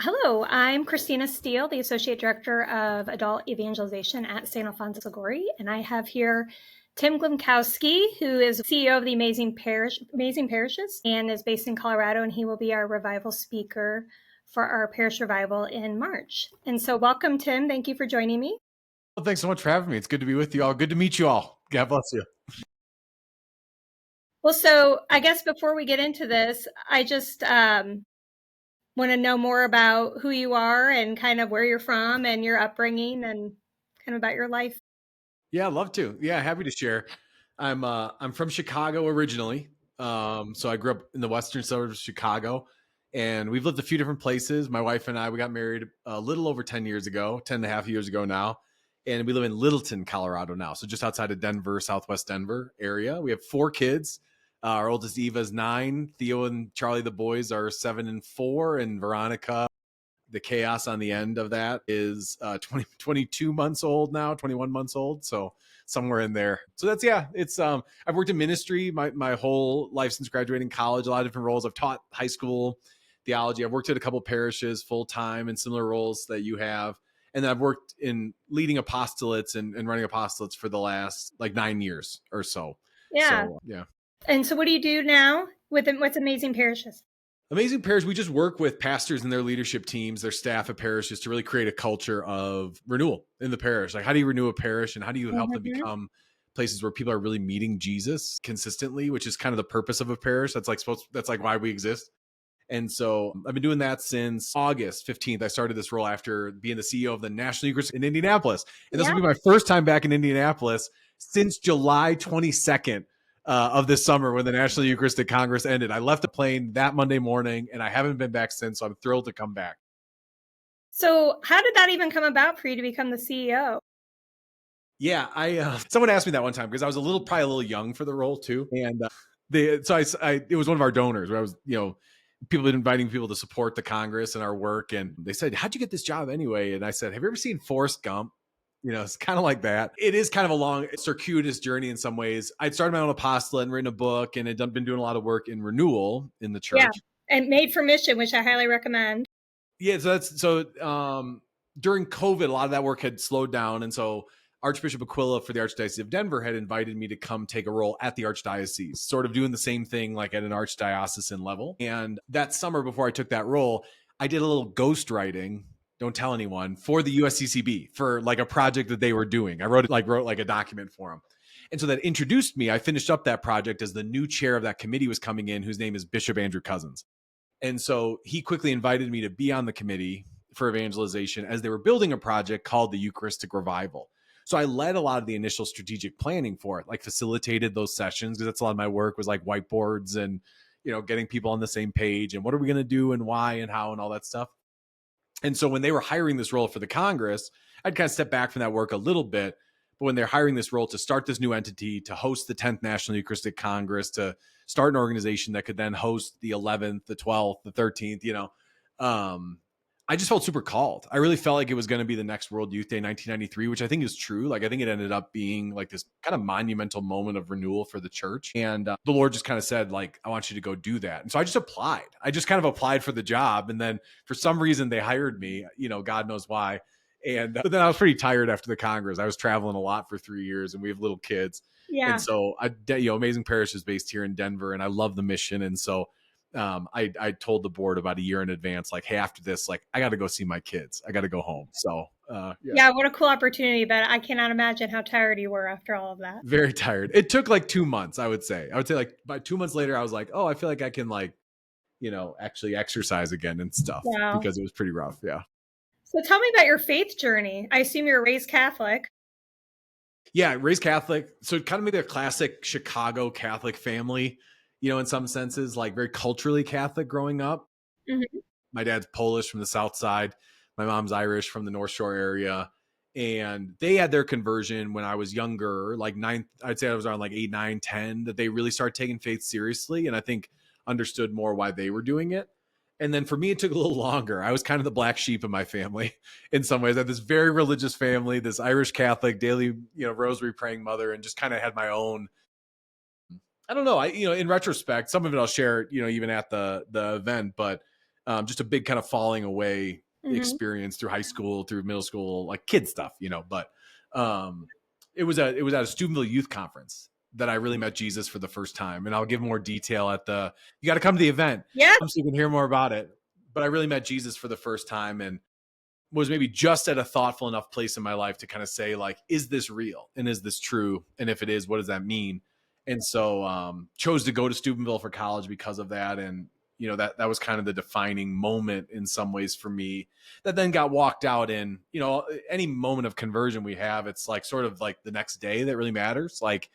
Hello, I'm Christina Steele, the Associate Director of Adult Evangelization at St. Alphonsus Liguori, and I have here Tim Glimkowski, who is CEO of the Amazing Parishes and is based in Colorado, and he will be our revival speaker for our parish revival in March. And so welcome, Tim. Thank you for joining me. Well, thanks so much for having me. It's good to be with you all. Good to meet you all. God bless you. Well, so I guess before we get into this, I just want to know more about who you are and kind of where you're from and your upbringing and kind of about your life. Yeah, I'd love to. Yeah, happy to share. I'm from Chicago originally. So I grew up in the western suburbs of Chicago, and we've lived a few different places. My wife and I, we got married a little over 10 years ago, 10 and a half years ago now. And we live in Littleton, Colorado now. So just outside of Denver, Southwest Denver area. We have 4 kids. Our oldest Eva is 9. Theo and Charlie, the boys, are 7 and 4. And Veronica, the chaos on the end of that, is 22 months old now, 21 months old. So somewhere in there. So that's, it's, I've worked in ministry my whole life since graduating college, a lot of different roles. I've taught high school theology. I've worked at a couple parishes full time in similar roles that you have. And then I've worked in leading apostolates and running apostolates for the last like 9 years or so. Yeah. So, yeah. And so what do you do now with what's Amazing Parishes? Amazing Parish, we just work with pastors and their leadership teams, their staff at parishes to really create a culture of renewal in the parish. Like, how do you renew a parish and how do you help them become places where people are really meeting Jesus consistently, which is kind of the purpose of a parish. That's like why we exist. And so I've been doing that since August 15th. I started this role after being the CEO of the National Eucharist in Indianapolis. And this will be my first time back in Indianapolis since July 22nd of this summer when the National Eucharistic Congress ended. I left the plane that Monday morning and I haven't been back since. So I'm thrilled to come back. So how did that even come about for you to become the CEO? Yeah, someone asked me that one time because I was probably a little young for the role too. And it was one of our donors where I was, people been inviting people to support the Congress and our work. And they said, how'd you get this job anyway? And I said, have you ever seen Forrest Gump? It's kind of like that. It is kind of a long, circuitous journey in some ways. I'd started my own apostolate and written a book and had been doing a lot of work in renewal in the church. Yeah, and Made for Mission, which I highly recommend. Yeah, during COVID, a lot of that work had slowed down. And so Archbishop Aquila for the Archdiocese of Denver had invited me to come take a role at the Archdiocese, sort of doing the same thing like at an archdiocesan level. And that summer before I took that role, I did a little ghostwriting, don't tell anyone, for the USCCB for like a project that they were doing. I wrote like a document for them. And so that introduced me. I finished up that project as the new chair of that committee was coming in, whose name is Bishop Andrew Cousins. And so he quickly invited me to be on the committee for evangelization as they were building a project called the Eucharistic Revival. So I led a lot of the initial strategic planning for it, like facilitated those sessions, because that's a lot of my work was like whiteboards and, getting people on the same page and what are we going to do and why and how and all that stuff. And so when they were hiring this role for the Congress, I'd kind of step back from that work a little bit. But when they're hiring this role to start this new entity, to host the 10th National Eucharistic Congress, to start an organization that could then host the 11th, the 12th, the 13th, I just felt super called. I really felt like it was going to be the next World Youth Day 1993, which I think is true. Like, I think it ended up being like this kind of monumental moment of renewal for the church. And the Lord just kind of said, like, I want you to go do that. And so I just applied. I just kind of applied for the job. And then for some reason they hired me, God knows why. And but then I was pretty tired after the Congress. I was traveling a lot for 3 years and we have little kids. Yeah. And so Amazing Parish is based here in Denver and I love the mission. And so I told the board about a year in advance, like, hey, after this, like, I got to go see my kids. I got to go home. So, yeah, what a cool opportunity. But I cannot imagine how tired you were after all of that. Very tired. It took like 2 months, I would say. Like by 2 months later, I was like, oh, I feel like I can like, actually exercise again and stuff. Wow. Because it was pretty rough. Yeah. So tell me about your faith journey. I assume you're raised Catholic. Yeah, raised Catholic. So it kind of made a classic Chicago Catholic family, in some senses, like very culturally Catholic growing up. Mm-hmm. My dad's Polish from the South Side. My mom's Irish from the North Shore area. And they had their conversion when I was younger, like I'd say I was around like 8, 9, 10, that they really started taking faith seriously. And I think understood more why they were doing it. And then for me, it took a little longer. I was kind of the black sheep of my family in some ways. I had this very religious family, this Irish Catholic, daily, rosary praying mother, and just kind of had my own, I don't know. In retrospect, some of it I'll share, even at the event, but Just a big kind of falling away Hmm. experience through high school, through middle school, like kid stuff, but um, it was at a Steubenville youth conference that I really met Jesus for the first time. And I'll give more detail you got to come to the event Yeah. so you can hear more about it. But I really met Jesus for the first time and was maybe just at a thoughtful enough place in my life to kind of say, like, is this real? And is this true? And if it is, what does that mean? And so chose to go to Steubenville for college because of that. And, that was kind of the defining moment in some ways for me that then got walked out in, any moment of conversion we have, it's like sort of like the next day that really matters, like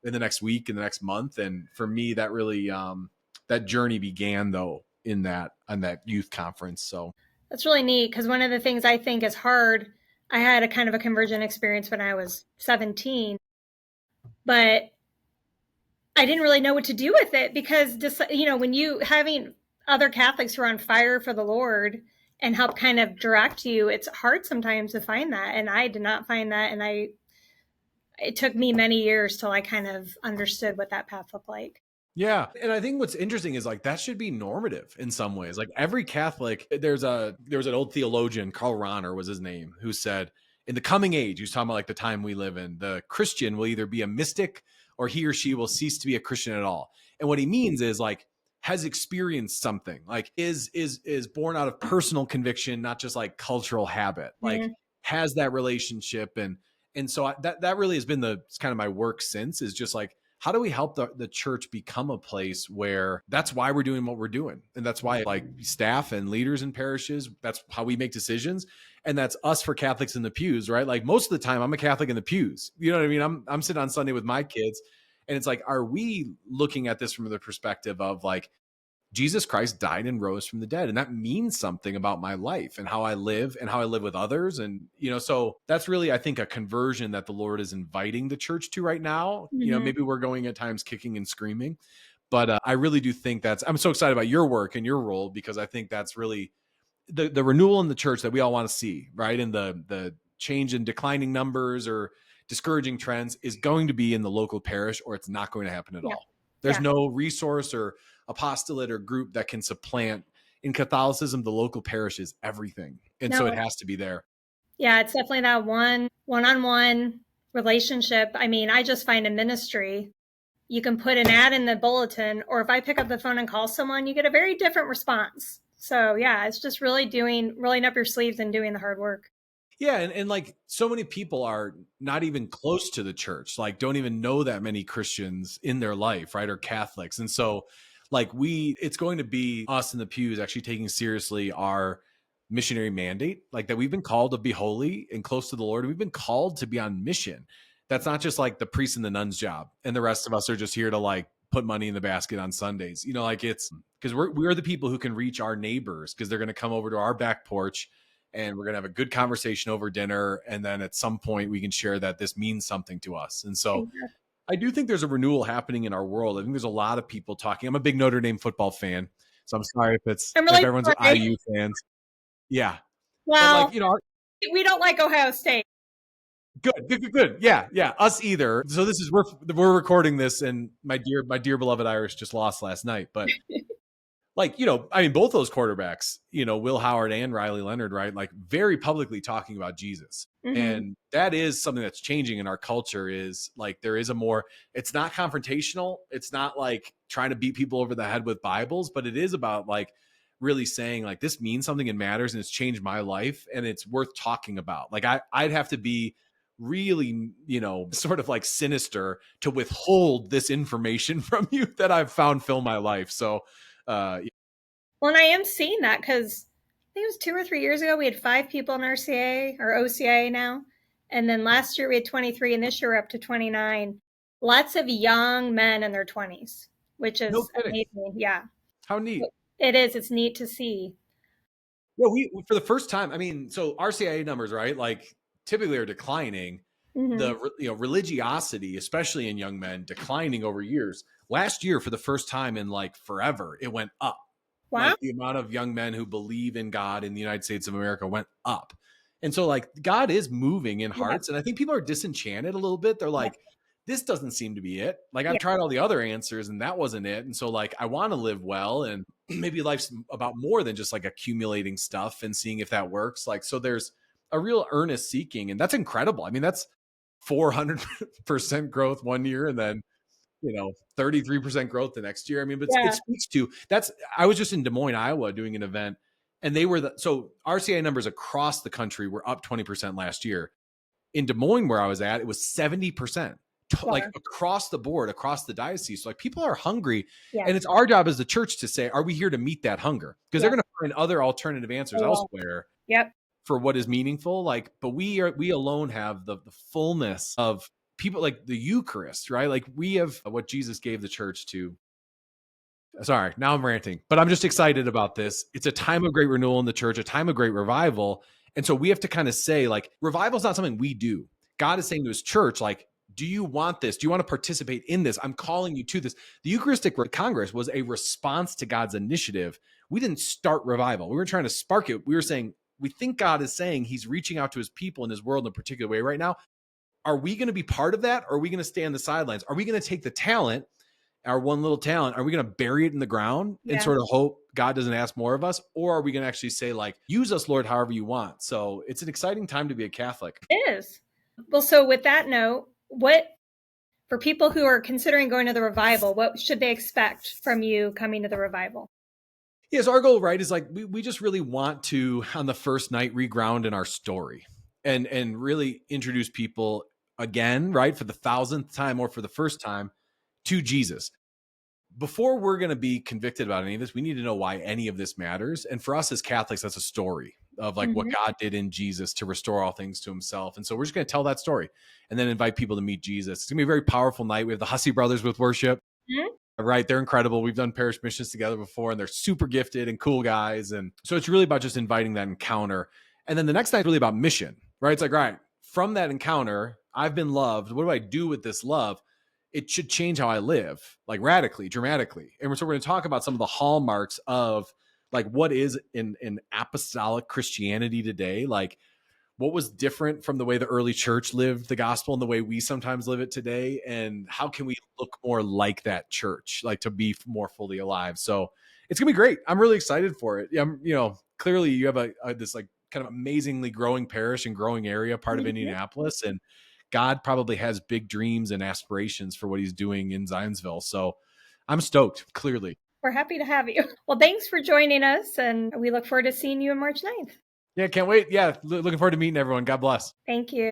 in the next week, in the next month. And for me, that really, that journey began though on that youth conference. So That's really neat because one of the things I think is hard, I had a kind of a conversion experience when I was 17, but I didn't really know what to do with it because just, when you having other Catholics who are on fire for the Lord and help kind of direct you, it's hard sometimes to find that. And I did not find that. And it took me many years till I kind of understood what that path looked like. yeah. And I think what's interesting is like that should be normative in some ways. Like every Catholic, there's an old theologian, Karl Rahner was his name, who said, in the coming age, he was talking about like the time we live in, the Christian will either be a mystic or he or she will cease to be a Christian at all. And what he means is like has experienced something, like is born out of personal conviction, not just like cultural habit, like Mm-hmm. has that relationship. And so that really has been it's kind of my work since, is just like, how do we help the church become a place where that's why we're doing what we're doing? And that's why like staff and leaders in parishes, that's how we make decisions. And that's us for Catholics in the pews, right? Like most of the time I'm a Catholic in the pews. You know what I mean? I'm sitting on Sunday with my kids and it's like, are we looking at this from the perspective of like, Jesus Christ died and rose from the dead. And that means something about my life and how I live with others. And, so that's really, I think, a conversion that the Lord is inviting the church to right now. Mm-hmm. Maybe we're going at times kicking and screaming, but I really do think I'm so excited about your work and your role, because I think that's really the renewal in the church that we all want to see, right? And the change in declining numbers or discouraging trends is going to be in the local parish, or it's not going to happen at Yeah. all. There's Yeah. no resource or apostolate or group that can supplant. In Catholicism, the local parish is everything. And so No. it has to be there. Yeah, it's definitely that one-on-one relationship. I mean, I just find in ministry, you can put an ad in the bulletin, or if I pick up the phone and call someone, you get a very different response. So yeah, it's just really rolling up your sleeves and doing the hard work. Yeah, and like so many people are not even close to the church, like don't even know that many Christians in their life, right? Or Catholics. And so like it's going to be us in the pews actually taking seriously our missionary mandate, like that we've been called to be holy and close to the Lord. We've been called to be on mission. That's not just like the priest and the nun's job. And the rest of us are just here to like put money in the basket on Sundays. Like it's because we're the people who can reach our neighbors, because they're going to come over to our back porch and we're going to have a good conversation over dinner. And then at some point we can share that this means something to us. And so I do think there's a renewal happening in our world. I think there's a lot of people talking. I'm a big Notre Dame football fan, so I'm sorry I'm if really everyone's sorry. IU fans. Yeah. Well, But like, we don't like Ohio State. good. Yeah. Us either. So this is, we're recording this and my dear beloved Irish just lost last night. But like, I mean, both those quarterbacks, Will Howard and Riley Leonard, right? Like very publicly talking about Jesus. Mm-hmm. And that is something that's changing in our culture, is like, there is it's not confrontational. It's not like trying to beat people over the head with Bibles, but it is about like really saying like, this means something and matters and it's changed my life and it's worth talking about. Like I'd have to be really, sort of like sinister to withhold this information from you that I've found fill my life. So, well, and I am seeing that because I think it was 2 or 3 years ago, we had 5 people in RCA or OCIA now. And then last year we had 23, and this year we're up to 29. Lots of young men in their 20s, which is amazing. Yeah. How neat. It is. It's neat to see. Yeah, we for the first time, I mean, so RCIA numbers, right? Like typically are declining. Mm-hmm. The religiosity, especially in young men, declining over years. Last year, for the first time in like forever, it went up. Wow. Like the amount of young men who believe in God in the United States of America went up. And so like God is moving in hearts. And I think people are disenchanted a little bit. They're like, this doesn't seem to be it. Like I've tried all the other answers and that wasn't it. And so like, I want to live well. And maybe life's about more than just like accumulating stuff and seeing if that works. Like, so there's a real earnest seeking, and that's incredible. I mean, that's 400% growth one year, and then 33% growth the next year. I mean, but it speaks to that's. I was just in Des Moines, Iowa, doing an event, and they were so RCI numbers across the country were up 20% last year. In Des Moines, where I was at, it was 70%. Like across the board, across the diocese. So like people are hungry, and it's our job as the church to say, are we here to meet that hunger? Because they're going to find other alternative answers elsewhere for what is meaningful. Like, but we alone have the fullness of people, like the Eucharist, right? Like we have what Jesus gave the church to. Sorry, now I'm ranting, but I'm just excited about this. It's a time of great renewal in the church, a time of great revival. And so we have to kind of say, like, revival is not something we do. God is saying to his church, like, do you want this? Do you want to participate in this? I'm calling you to this. The Eucharistic Congress was a response to God's initiative. We didn't start revival. We were trying to spark it. We were saying, we think God is saying he's reaching out to his people in his world in a particular way right now. Are we going to be part of that? Or are we going to stay on the sidelines? Are we going to take the talent, our one little talent, are we going to bury it in the ground and sort of hope God doesn't ask more of us? Or are we going to actually say, like, use us, Lord, however you want? So it's an exciting time to be a Catholic. It is. Well, so with that note, for people who are considering going to the revival, what should they expect from you coming to the revival? Yes, our goal, right, is like we just really want to, on the first night, reground in our story and really introduce people again, right, for the 1,000th time or for the first time to Jesus. Before we're going to be convicted about any of this, we need to know why any of this matters. And for us as Catholics, that's a story of like what God did in Jesus to restore all things to himself. And so we're just going to tell that story and then invite people to meet Jesus. It's going to be a very powerful night. We have the Hussey brothers with worship. Right. They're incredible. We've done parish missions together before, and they're super gifted and cool guys. And so it's really about just inviting that encounter. And then the next night is really about mission, right? It's like, right, from that encounter, I've been loved. What do I do with this love? It should change how I live, like radically, dramatically. And so we're going to talk about some of the hallmarks of like what is in apostolic Christianity today, like what was different from the way the early church lived the gospel and the way we sometimes live it today, and how can we look more like that church, like to be more fully alive. So it's gonna be great. I'm really excited for it. Clearly you have this like kind of amazingly growing parish and growing area, part of Indianapolis, and God probably has big dreams and aspirations for what he's doing in Zionsville. So I'm stoked, clearly. We're happy to have you. Well, thanks for joining us, and we look forward to seeing you on March 9th. Yeah, can't wait. Yeah, looking forward to meeting everyone. God bless. Thank you.